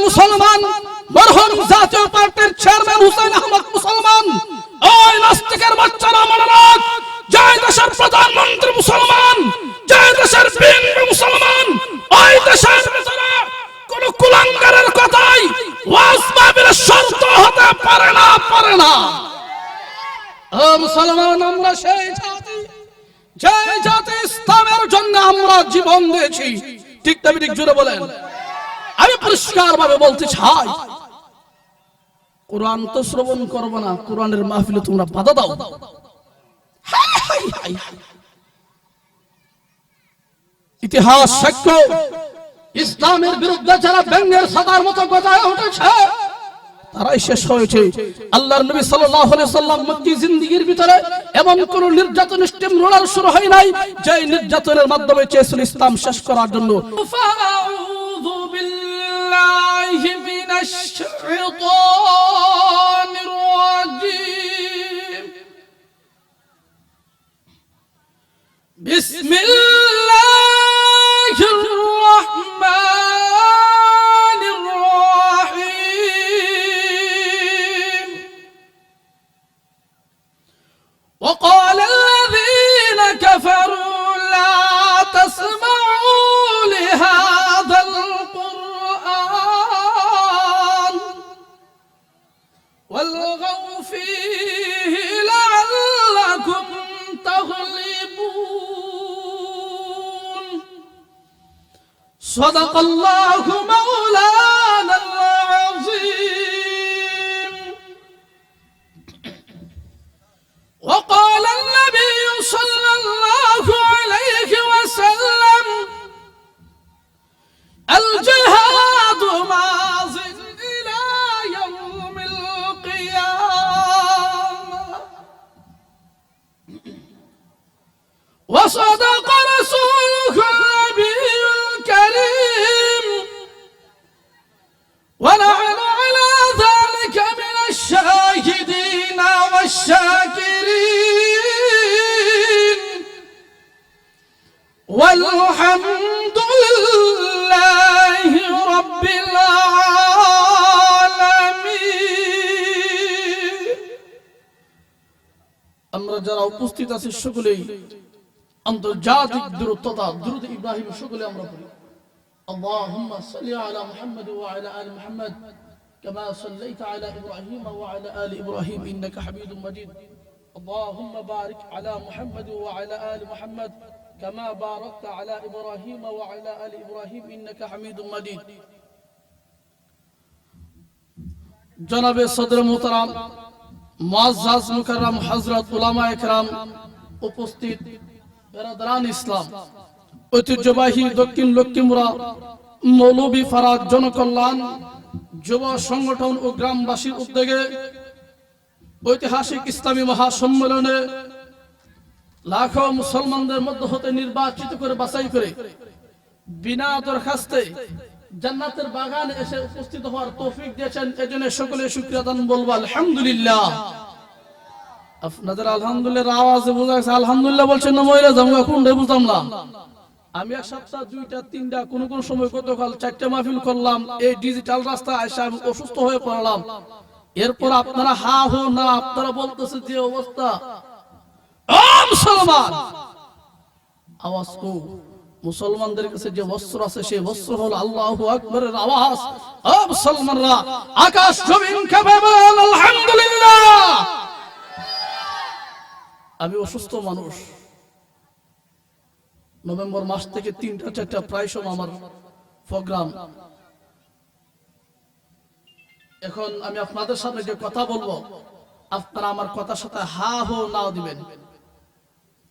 মুসলমান, মরহুম জাতীয় পার্টির চেয়ারম্যান হুসাইন আহমদ মুসলমান। ওই নাস্তিকের বাচ্চারা মনে রাখ, যে দেশের প্রধানমন্ত্রী মুসলমান, যে দেশের বিএনপি মুসলমান, ওই দেশের ভিতরে কোন কুলাঙ্গারের কথাই ওয়াজ মাহফিলের শর্ত হতে পারে না। ও মুসলমান, আমরা সেই জাতি, যে জাতি ইসলামের জন্য আমরা জীবন দিয়েছি। ঠিক তবে ঠিক জোরে বলেন। আমি পরিষ্কার ভাবে বলতে চাই, কোরআন তো শ্রবণ করবো না, কোরআনের মাহফিলে তোমরা বাধা দাও। ইতিহাস সাক্ষ্য, ইসলামের বিরুদ্ধে যারা ব্যঙ্গের সাদার মতো গজায় উঠেছে তারাই শেষ হয়েছে। আল্লাহর নবী সাল্লাল্লাহু আলাইহি সাল্লাম মক্কি জিন্দেগীর ভিতরে এমন কোন নির্যাতন স্টিম রোলার শুরু হয় নাই যে নির্যাতনের মাধ্যমে চেয়েছিল ইসলাম শেষ করার জন্য। আউযু বিল্লাহি মিনাশ শাইতানির রাজীম। বিসমিল্লাহির রাহমানির রাহিম। وقال الذين كفروا لا تسمعوا لهذا القرآن والغوا فيه لعلكم تغلبون. صدق الله مولانا العظيم. وقال النبي صلى الله عليه وسلم الجهاد ماضٍ إلى يوم القيامة. وصدق رسوله النبي الكريم ونحن على ذلك من الشاهدين والشاكرين والحمد لله رب العالمين. আমরা যারা উপস্থিত আছি সকলেই আন্তর্জাতিক দূরত্বতা দুরূদ ইব্রাহিম সকলে আমরা পড়ি। আল্লাহুম্মা সাল্লি আলা মুহাম্মাদ ওয়া আলা আলি মুহাম্মাদ كما صليت على إبراهيم وعلى آل إبراهيم إنك حميد مجيد. اللهم بارك على محمد وعلى آل محمد كما باركت على إبراهيم وعلى آل إبراهيم إنك حميد مجيد. جناب صدر محترم মুআজ্জাজ মুকাররম হযরত উলামা ইকরাম, উপস্থিত বেরাদারান ইসলাম, ঐতিহ্যবাহী দক্ষিণ লক্ষ্মীমুড়া মৌলভী ফারাজ জনকল্যাণ যুব সংগঠন ও গ্রামবাসীর উদ্যোগে ঐতিহাসিক ইসলামী মহাসম্মেলনে লাখো মুসলমানদের মধ্য হতে নির্বাচিত করে বাছাই করে বিনা দরখাস্তে জান্নাতের বাগানে এসে উপস্থিত হওয়ার তৌফিক দিয়েছেন। এজন্য সকলে শুকরিয়া দান বলবো আলহামদুলিল্লাহ। আপনাদের আলহামদুলিল্লাহ আওয়াজে বোঝা যাচ্ছে আলহামদুলিল্লাহ বলছেন না মহিলা জামগা কোনটা বুঝলাম না। আমি এক সপ্তাহ দুইটা তিনটা কোন কোন সময় গতকাল 4টা মাহফিল করলাম। এই ডিজিটাল রাস্তা এসে আমি অসুস্থ হয়ে পড়লাম। এরপর আপনারা হা হো না, আপনারা বলতেছে যে অবস্থা। ও মুসলমান, আওয়াজ কো, মুসলমানদের কাছে যে বস্ত্র আছে সেই বস্ত্র হলো আল্লাহু আকবারের আওয়াজ। ও মুসলমানরা, আকাশ জমিন কাঁপে বলেন আলহামদুলিল্লাহ। আমি অসুস্থ মানুষ, নভেম্বর মাস থেকে 3টা 4টা প্রায় সময় আমার প্রোগ্রাম। এখন আমি আপনাদের সামনে যে কথা বলবো, আপনারা আমার কথার সাথে হা হো নাও দিবেন।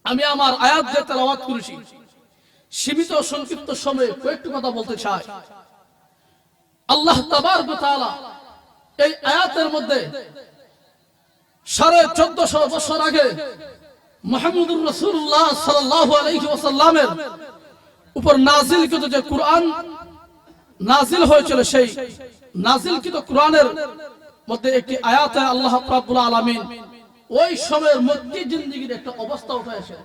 আমি আমার আয়াত যে তেলাওয়াত করেছি, সীমিত সংক্ষিপ্ত সময়ে কয়েকটি কথা বলতে চাই। আল্লাহ তাবারক ওয়া তাআলা এই আয়াতের মধ্যে 1450 বছর আগে মুহাম্মদুর রাসূলুল্লাহ সাল্লাল্লাহু আলাইহি ওয়াসাল্লামের উপর নাযিলকৃত যে কুরআন নাযিল হয়েছিল, সেই নাযিলকৃত কুরআনের মধ্যে একটি আয়াতে আল্লাহ রাব্বুল আলামিন ওই সময়ের মক্কি জিন্দেগীর একটা অবস্থা উঠাইছে।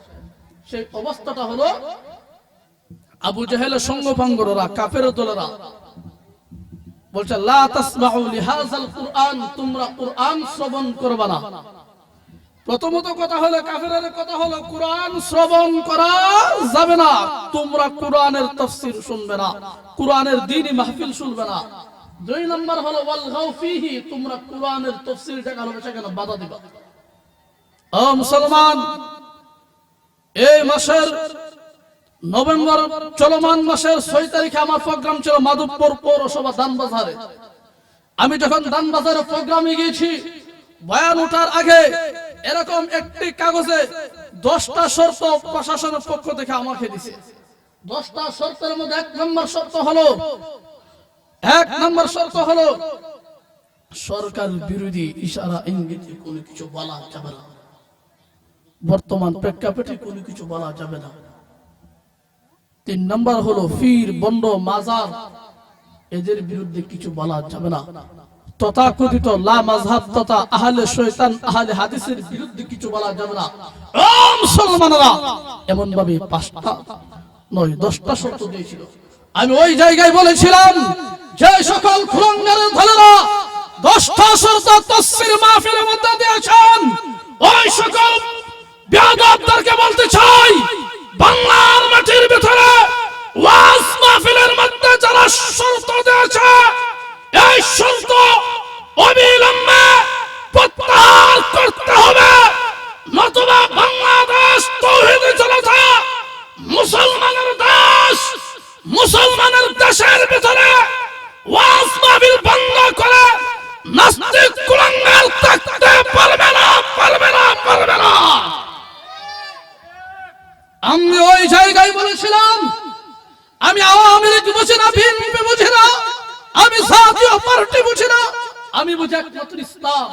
সেই অবস্থাটা হলো আবু জাহেলের সঙ্গপাঙ্গরা, কাফের দলেরা বলছে লা তাসমাউ লিহাযাল কুরআন, তোমরা কুরআন শ্রবণ করবে না। প্রথমত কথা হলো, কাফেরের কথা হলো কুরআন শ্রবণ করা যাবে না, তোমরা কুরআনের তাফসীর শুনবে না, কুরআনের দ্বীনি মাহফিল শুনবে না। দুই নাম্বার হলো ওয়াল গাও ফীহি, তোমরা কুরআনের তাফসীর যেখানে হবে সেখানে বাধা দিবা। ও মুসলমান, এই মাসের নভেম্বর চলমান মাসের 6 তারিখে আমার প্রোগ্রাম ছিল মাধবপুর পৌরসভা দানবাজারে। আমি যখন দানবাজারে প্রোগ্রামে গিয়েছি, বয়ান ওঠার আগে এরকম একটি কাগজে 10টা শর্ত প্রশাসনের পক্ষ থেকে আমাকে দিয়েছে। 10টা শর্তের মধ্যে 1 নম্বর শর্ত হলো সরকার বিরোধী ইশারা ইঙ্গিতে কোনো কিছু বলা যাবে না, বর্তমান প্রেক্ষাপটে কোনো কিছু বলা যাবে না। 3 নম্বর হলো পীর, বন্ড, মাজার এদের বিরুদ্ধে কিছু বলা যাবে না। তথাকথিত লা মাযহাব তথা আহলে শয়তান আহলে হাদিসের বিরুদ্ধে কিছু বলা যাবে না। ও মুসলমানরা, এমন ভাবে 5টা নয় 10টা শর্ত দিয়েছিল। আমি ওই জায়গায় বলেছিলাম যে সকল খুলঙ্গারের দলেরা 10টা শর্ত তাফসীর মাহফিলের মধ্যে দিয়েছেন, ওই সকল বেয়াদবদেরকে বলতে চাই, বাংলার মাটির ভিতরে ওয়াজ মাহফিলের মধ্যে যারা শর্ত দিয়েছে, এই শর্ত অবিলম্বে প্রত্যাহার করতে হবে, নতুবা বাংলাদেশ তাওহীদি জনতা মুসলমানের দেশ, মুসলমানের দেশের ভিতরে ওয়াজ মাহফিল বন্ধ করে নাস্তিক কুলাঙ্গার থাকতে পারবে না। আমি ওই জায়গায় বলেছিলাম, আমি আওয়ামী লীগ বুঝি না, বিএনপি বুঝি না, আমি জাতীয় পার্টি বুঝি না, আমি বুঝি একমাত্র ইসলাম।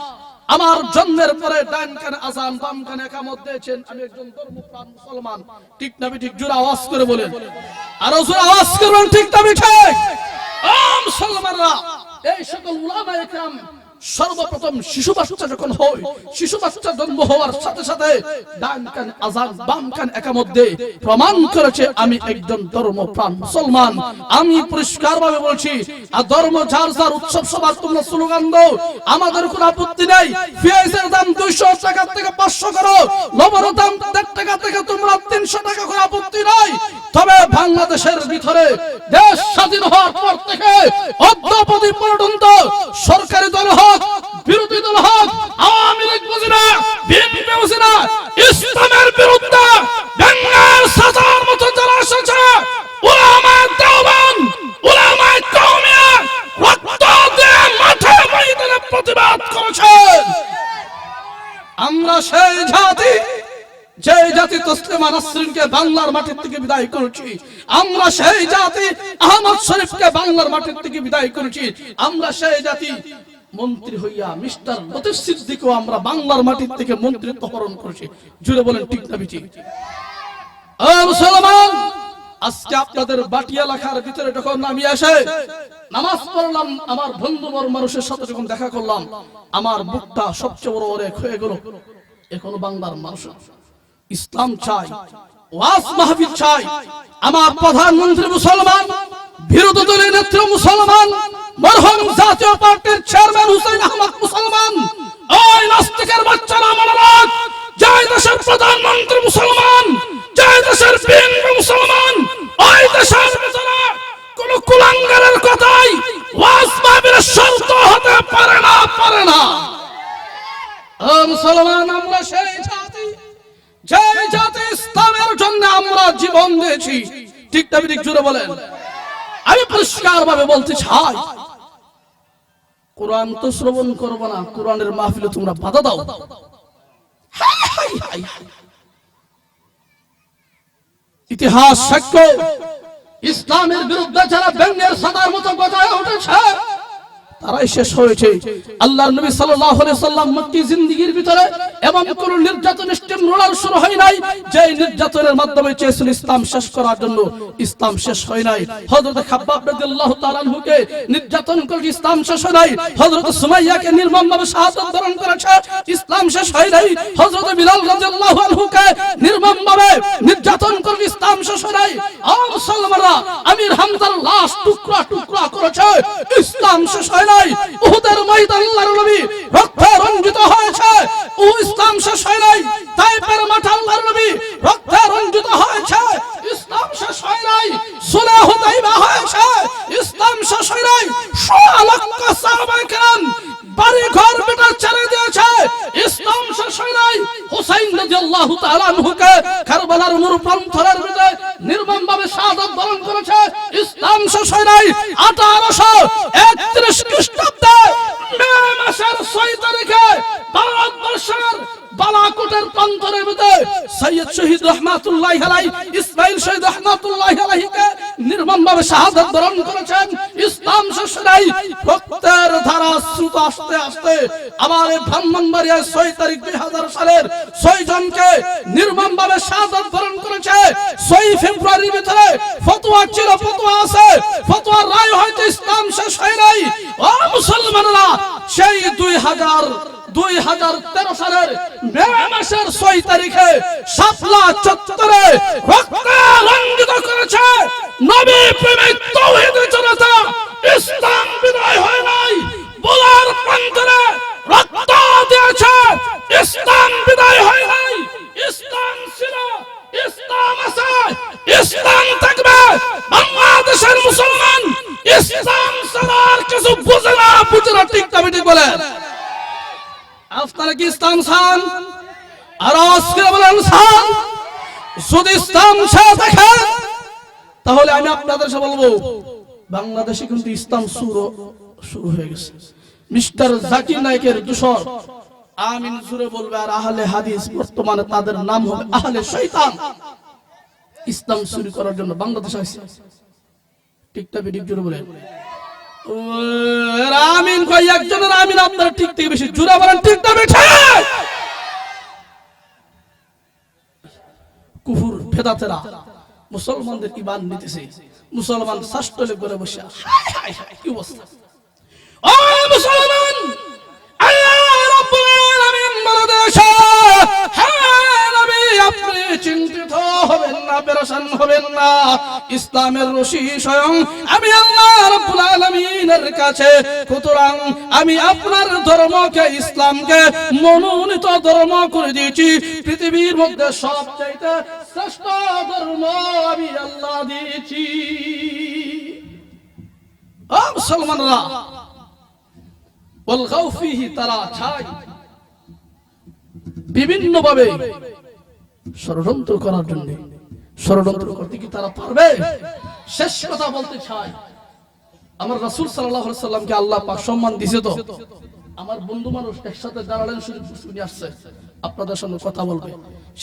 আমার জন্মের পরে ডান কানে আযান, বাম কানে ইকামত দিয়েছেন, আমি একজন ধর্মপ্রাণ মুসলমান। ঠিক না ঠিক? জোরে আওয়াজ করে বলেন, আরো জোরে আওয়াজ করবেন, ঠিক না ঠিক? ও মুসলমানরা, এই সকল উলামায়ে কেরাম সর্বপ্রথম শিশু বাচ্চা যখন হয়, শিশু বাচ্চা জন্ম হওয়ার সাথে সাথে ডান কান আযান, বাম কান ইকামত দিয়ে প্রমাণ করেছে আমি একজন ধর্মপ্রাণ মুসলমান। আমি পরিষ্কারভাবে বলছি, আর ধর্ম যার যার উৎসব সবার তোমরা স্লোগান দাও, আমাদের কোনো আপত্তি নেই। পেঁয়াজের দাম 200 টাকা থেকে 500 করো, লবণের দাম 1.5 টাকা থেকে তোমরা 300 টাকা করে, আপত্তি নাই। তবে বাংলাদেশের ভিতরে দেশ স্বাধীন হওয়ার পর থেকে অদ্যাবধি পর্যন্ত সরকারি দল হোক, বিরোধী দল হোক, আওয়ামী লীগ বুঝি না, বিএনপি বুঝি না, ইসলামের বিরুদ্ধে বাংলার সাজার মতো যারা এসেছে, উলামায়ে দেওবন্দ, উলামায়ে কওমিয়া রক্ত দিয়ে মাঠে ময়দানে প্রতিবাদ করেছেন। আমরা সেই জাতি, যে জাতি তসলিমা নাসরিনকে বাংলার মাটির থেকে বিদায় করেছি, আমরা সেই জাতি আহমদ শরীফকে বাংলার মাটির থেকে বিদায় করেছি, আমরা সেই জাতি মন্ত্রী হইয়া মিস্টার লতিফ সিদ্দিকও আমরা বাংলার মাটির থেকে মন্ত্রিত্ব হরণ করেছি। জুড়ে বলেন ঠিক না ঠিক? ও মুসলমান, আজকে আপনাদের বাটিয়া লেখার ভিতরে যখন আমি এসে নামাজ পড়লাম, আমার বন্ধু মানুষের সাথে যখন দেখা করলাম, আমার বুকটা সবচেয়ে বড় অনেক হয়ে গেল। এখনো বাংলার মানুষ ইসলাম চাই, ওয়াজ মাহফিল চাই। আমার প্রধানমন্ত্রী মুসলমান, বিরোধী দলের নেত্রী মুসলমান, মরহুম জাতীয় পার্টির চেয়ারম্যান হুসাইন আহমদ মুসলমান। ওই নাস্তিকের বাচ্চারা মনে রাখ, যে দেশের প্রধানমন্ত্রী মুসলমান, যে দেশের বিএনপি মুসলমান, ওই দেশের ভিতরে কোন কুলাঙ্গারের কথাই ওয়াজ মাহফিলের শর্ত হতে পারে না। ও মুসলমান, আমরা সেই জাতি, যে জাতি ইসলামের জন্য আমরা জীবন দিয়েছি। ঠিক না ঠিক? জুড়ে বলেন। আমি পরিষ্কার ভাবে বলতে চাই, কোরআন তো শ্রবণ করবো না, কোরআনের মাহফিলে তোমরা বাধা দাও। ইতিহাস সাক্ষ্য, ইসলামের বিরুদ্ধে যারা ব্যঙ্গের সাদার মতো গজায় উঠেছে, তারাই শেষ হয়েছে। আল্লাহর নবী সাল্লাল্লাহু আলাইহি সাল্লাম মক্কি জিন্দেগীর ভিতরে এমন কোন নির্যাতন স্টিমরোলার শুরু হয় নাই যে নির্যাতনের মাধ্যমে চেয়েছিল ইসলাম শেষ করার জন্য, ইসলাম শেষ হয় নাই। হযরত খাব্বাব রাদিয়াল্লাহু তাআলা আনহুকে নির্যাতন করে ইসলাম শেষ হয় নাই। হযরত সুমাইয়াকে নির্মমভাবে শাহাদাত বরণ করেছে, ইসলাম শেষ হয় নাই। হযরত বিলাল রাদিয়াল্লাহু আনহুকে নির্মমভাবে নির্যাতন করে ইসলাম শেষ হয় নাই। মুসলমানরা আমির হামজার লাশ টুকরা টুকরা করেছে, ইসলাম শেষ হয় নাই। উহুদের ময়দান আল্লাহর নবী রক্তে রঞ্জিত হয়েছে, ইসলাম শেষ হয় নাই। তায়েফের মাঠে আল্লাহর নবী রক্তে রঞ্জিত হয়েছে, ইসলাম শেষ হয় নাই। সুলহ হুদাইবা হয়েছে, ইসলাম শেষ হয় নাই। ১৬ লক্ষ সাহাবায়ে কেরাম বাড়ি ঘর বেটা ছেড়ে দিয়েছে, ইসলাম শেষ হয় নাই। হুসাইন রাদিয়াল্লাহু তাআলা আনহুকে কারবালার মরুপ্রান্তরের ভিতরে নির্মমভাবে শাহাদাত বরণ করেছে, ইসলাম শেষ হয় নাই। 1831 খ্রিস্টাব্দে মে মাসের ৬ তারিখে ভারতবর্ষের বালাকোটের প্রান্তরের ভিতরে সৈয়দ শহীদ রহমাতুল্লাহি আলাইহি ইসমাইল শহীদ রহমাতুল্লাহি আলাইহিকে নির্মমভাবে শাহাদাত বরণ করেছেন, ইসলাম শেষ হয় নাই। রক্তের ধারা স্রোত আস্তে আস্তে আবার ব্রাহ্মণবাড়িয়ায় ৬ তারিখ ২০০০ সালের ৬ জনকে নির্মমভাবে শাহাদাত বরণ করেছে। ৬ ফেব্রুয়ারির ভিতরে ফতোয়া ছিল, ফতোয়া আছে, ফতোয়ার রায় হয়তো ইসলাম শেষ হয় নাই। ও মুসলমানরা, সেই 2013 সালের মে মাসের ৬ তারিখে শাপলা চত্বরে রক্তে রঞ্জিত করেছে নবী প্রেমিক তাওহীদি জনতা, ইসলাম বিদায় হয় নাই। বোলার প্রান্তরে রক্ত দিয়েছে, ইসলাম বিদায় হয় নাই। ইসলাম ছিল, ইসলাম আছে, ইসলাম থাকবে। বাংলাদেশের মুসলমান ইসলাম ছাড়া আর কিছু বুঝে না, ঠিক না ঠিক বলেন? আপনারা কি ইসলাম চান? আর আজকে বলেন চান? যদি ইসলাম ছাড়া দেখেন তাহলে আমি আপনাদের সাথে বলবো, বাংলাদেশে কিন্তু ইসলাম শুরু হয়ে গেছে। মিস্টার জাকির নায়েকের দূষর আমিন জুড়ে বলবে, আর আহলে হাদিস বর্তমানে তাদের নাম হবে আহলে শয়তান। ইসলাম শুরু করার জন্য বাংলাদেশে আসছে, ঠিকটা বেঠিক জুড়ে বলেন। আমিন কই একজনের আমিন আপনারা ঠিক থেকে বেশি জুড়ে বলেন, ঠিকটা বেঠিক? কুফর বেদাতেরা মুসলমানদের ঈমান নিতেছে, মুসলমান শাস্ত্রে করে বসে হায় হায় হায় কি অবস্থা। ও মুসলমান, আল্লাহ রাব্বুল আলামিন বাংলাদেশে, হ্যাঁ নবী আপনি চিন্তিত হবেন না, পেরেশান হবেন না। ইসলামের রশি স্বয়ং আমি আল্লাহ রাব্বুল আলামিনের কাছে, সুতরাং আমি আপনার ধর্মকে, ইসলামকে মনোনীত ধর্ম করে দিয়েছি। পৃথিবীর মধ্যে সবচাইতে শ্রেষ্ঠ ধর্ম আমি আল্লাহ দিয়েছি। ও মুসলমানরা, ওয়ালগাউ ফিহি, তারা চায় বিভিন্ন ভাবে ষড়যন্ত্র করার জন্য। ষড়যন্ত্র করতে কি তারা পারবে? শেষ কথা বলতে চাই, আমার রাসূল সাল্লাল্লাহু আলাইহি সাল্লামকে আল্লাহ পাক সম্মান দিয়েছে। তো আমার বন্ধু মানুষ একসাথে দাঁড়ালেন, শুনে আসছে, আপনাদের সঙ্গে কথা বলবে।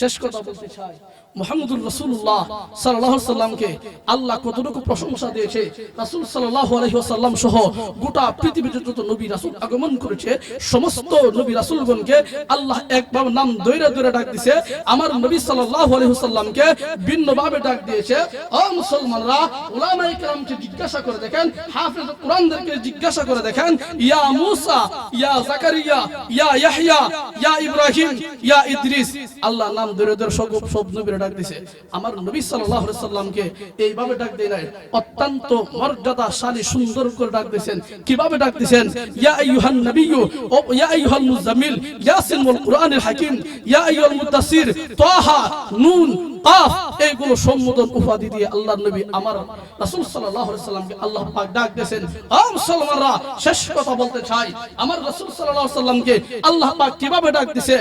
শেষ কথা বলতে চাই, মুহাম্মদুর রাসূলুল্লাহ সাল্লাল্লাহু আলাইহি সাল্লামকে আল্লাহ কতটুকু প্রশংসা দিয়েছে। রাসূল সাল্লাল্লাহু আলাইহি ওয়াসাল্লাম সহ গোটা পৃথিবীতে যত নবী রাসূল আগমন করেছে, সমস্ত নবী রাসূলগণকে আল্লাহ একভাবে নাম ধরে ধরে ডাক দিয়েছে। আমার নবী সাল্লাল্লাহু আলাইহি ওয়াসাল্লামকে ভিন্নভাবে ডাক দিয়েছে। ও মুসলমানরা, উলামায়ে কেরামকে জিজ্ঞাসা করে দেখেন, হাফেজ কোরআনদেরকে জিজ্ঞাসা করে দেখেন, ইয়া মুসা, ইয়া জাকারিয়া, ইয়া ইয়াহইয়া, ইয়া ইব্রাহিম, ইয়া ইদ্রিস, আল্লাহ নাম ধরে ধরে সব নবীরা ডাক দিয়েছে। আমার নবী সাল্লাল্লাহু আলাইহি সাল্লামকে এইভাবে ডাক দেয় নাই, অত্যন্ত মর্যাদাশালী সুন্দর করে ডাক দিয়েছেন। কিভাবে ডাক দিয়েছেন? ইয়া আইয়ুহান নাবিয়্যু, ও ইয়া আইয়ুহাল মুজাম্মিল, ইয়াসিন ওয়াল কুরআনিল হাকিম, ইয়া আইয়ুহাল মুদাসসির, তাহা, নুন, কাফ, এইগুলো সম্বোধন উপাধি দিয়ে আল্লাহর নবী আমার রাসূল সাল্লাল্লাহু আলাইহি সাল্লামকে আল্লাহ পাক ডাক দিয়েছেন। ও মুসলমানরা, শেষ কথা বলতে চাই, আমার রাসূল সাল্লাল্লাহু আলাইহি সাল্লামকে আল্লাহ পাক কিভাবে ডাক দিয়েছে,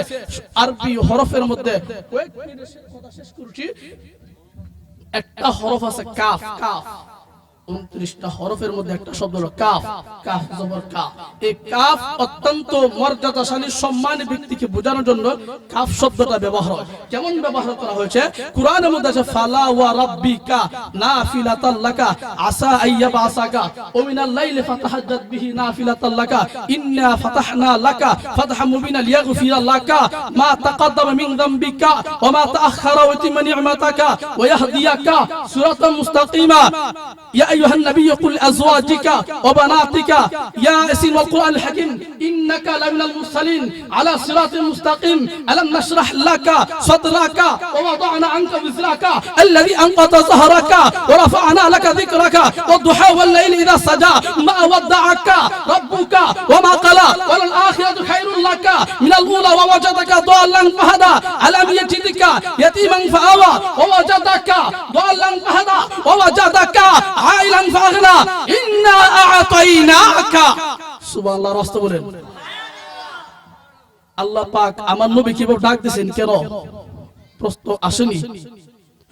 আরবি হরফের মধ্যে কয়েক মিনিটে কথা শেষ করছি। একটা হরফ আছে কাফ, কাফ 29টা হরফের মধ্যে একটা শব্দ হলো কাফ। কাফ জবর কা। এই কাফ অত্যন্ত মর্যাদাশালী সম্মানী ব্যক্তিকে বোঝানোর জন্য কাফ শব্দটা ব্যবহার হয়। কেমন ব্যবহার করা হয়েছে? কুরআনের মধ্যে আছে ফালা ওয়া রাব্বিকা নাফিলাতাল লাকা আসা আইয়াবাসাকা ওয়া মিনাল লাইলি ফাতাহাজ্জাদ বিহি নাফিলাতাল লাকা ইন্না ফাতাহনা লাকা ফাতহাম মুবিনা লিয়াগফিরা লাকা মা তাকাদ্দামা মিন যামবিকা ওয়া মা তাআখারা ওয়া yutimma নি'মাতাকা ওয়া ইয়াহদিয়াকা সিরাতাল মুস্তাকিমা ইয়া أيها النبي قل أزواجك وبناتك يا ياسين والقرآن الحكيم إنك لمن المرسلين على صراط مستقيم ألم نشرح لك صدرك ووضعنا عنك وزرك الذي أنقض ظهرك ورفعنا لك ذكرك والضحى والليل إذا سجى ما ودعك ربك وما قلى وللآخرة خير لك من الأولى ووجدك ضالا فهدى ألم يجدك يتيما فآوى ووجدك ضالا فهدى ووجدك عائلا فأغنى إنا أعطيناك সুবহানাল্লাহ। রাস্তা বলেন আল্লাহ পাক আমার নবী কিভাবে ডাক দিয়েছেন? কেন প্রশ্ন আসেনি?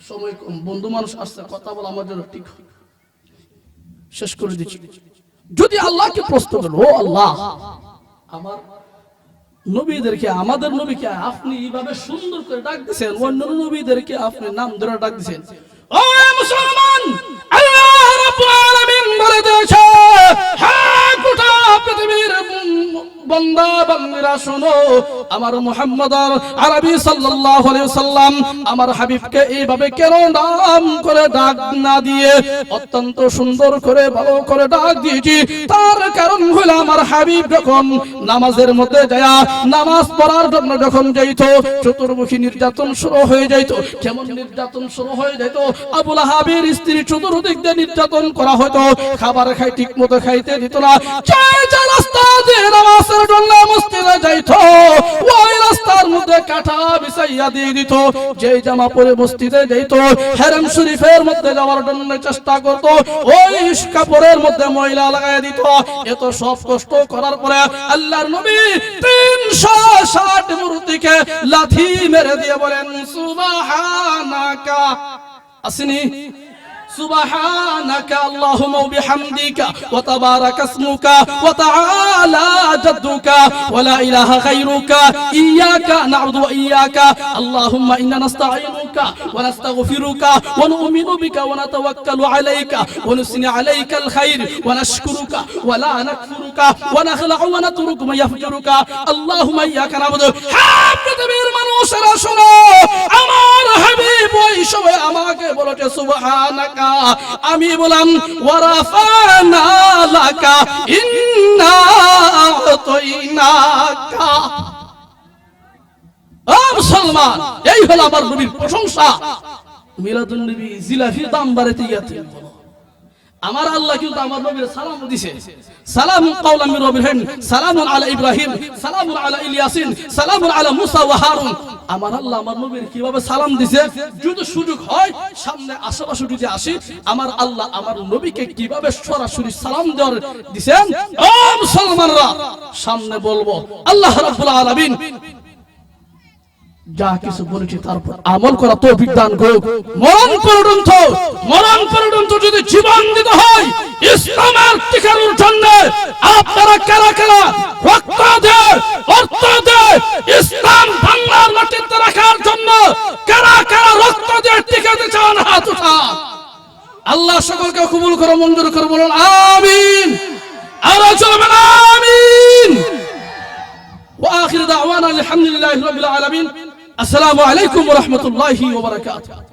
সময় কম, বন্ধু মানুষ আসছে, কথা বলা আমাদের ঠিক শেষ করে দিচ্ছি। যদি আল্লাহকে প্রশ্ন করেন, ও আল্লাহ আমার নবীদেরকে, আমাদের নবীকে আপনি এইভাবে সুন্দর করে ডাক দিয়েছেন, অন্য নবীদেরকে আপনি নাম ধরে ডাক দিয়েছেন, ও মুসলমান আল্লাহ রাব্বুল আলামিন বলে দিয়েছে, হ্যাঁ গোটা পৃথিবীর বান্দা বান্দীরা শোনো, আমার মুহাম্মদ আরবি সাল্লাল্লাহু আলাইহি ওয়াসাল্লাম আমার হাবিবকে এইভাবে কেন নাম করে ডাক না দিয়ে অত্যন্ত সুন্দর করে ভালো করে ডাক দিয়েছি? তার কারণ হলো আমার হাবিব যখন নামাজের মধ্যে যায়, নামাজ পড়ার জন্য যখন যাইতো, চতুর্মুখী নির্যাতন শুরু হয়ে যাইতো। কেমন নির্যাতন শুরু হয়ে যাইত? আবু লাহাবের স্ত্রী চতুর্দিক দিয়ে নির্যাতন করা হতো, খাবার খাই ঠিক মতো খাইতে দিত না। যে রাস্তা দিয়ে নামাজের জন্য মসজিদে যাইতো, ওই রাস্তার মধ্যে কাঁটা বিছাইয়া দিয়ে দিত। যে জামা পরে মসজিদে যাইতো, হারাম শরীফের মধ্যে যাওয়ার জন্য চেষ্টা করত, ওই কাপড়ের মধ্যে ময়লা লাগাইয়া দিত। এত সব কষ্ট করার পরে আল্লাহর নবী 360 মূর্তিকে লাথি মেরে দিয়ে বলেন সুবহানাকা। আসেনি? سبحانك اللهم وبحمدك وتبارك اسمك وتعالى جدك ولا إله غيرك إياك نعبد وإياك اللهم إنا نستعينك ونستغفرك ونؤمن بك ونتوكل عليك ونثني عليك الخير ونشكرك ولا نكفرك ونخلع ونترك من يفجرك اللهم إياك نعبد পৃথিবীর মানুষেরা শোনো, আমার হাবিব ওই সময় আমাকে বলেছে সুবহানাকা, আমি বললাম ওয়ারাফানা লাকা ইন্না আতাইনাকা। ও মুসলমান, এই হলো আমার নবীর প্রশংসা। মিলাদুন নবী জিলাফি দাম বাড়াতে গিয়েছে। আমার আল্লাহ কিন্তু আমার নবীর সালাম দিয়েছে, সালামুন কাওলাম মির রাব্বিল আলামিন, সালামুন আলা ইব্রাহিম, সালামুন আলা ইলিয়াসিন, সালামুন আলা মুসা ওয়া হারুন। আমার আল্লাহ আমার নবীর কিভাবে সালাম দিয়েছে, যদি সুযোগ হয় সামনে আশেপাশে যদি আসি, আমার আল্লাহ আমার নবীকে কিভাবে সরাসরি সালাম দেওয়ার দিবেন, ও মুসলমানরা সামনে বলবো। আল্লাহ রাব্বুল আলামিন যা কিছু বলেছি তারপর আমল করা তৌফিক দান করুক। মরণ পর্যন্ত যদি জীবন দিতে হয় ইসলামের টিকানোর জন্য, আপনারা কারা কারা রক্ত দেয়, অর্থ দেয় ইসলাম বাংলার মাটিতে রাখার জন্য, কারা কারা রক্ত দিয়ে টিকাতে চান হাত উঠান। আল্লাহ সকলকে কবুল করো, মঞ্জুর করো, বলুন আমিন। আর চলবেন আমিন। ওয়া আখির দাওয়ানা আলহামদুলিল্লাহি রাব্বিল আলামিন। আসসালামু আলাইকুম ওয়া রাহমাতুল্লাহি ওয়া বারাকাতুহু।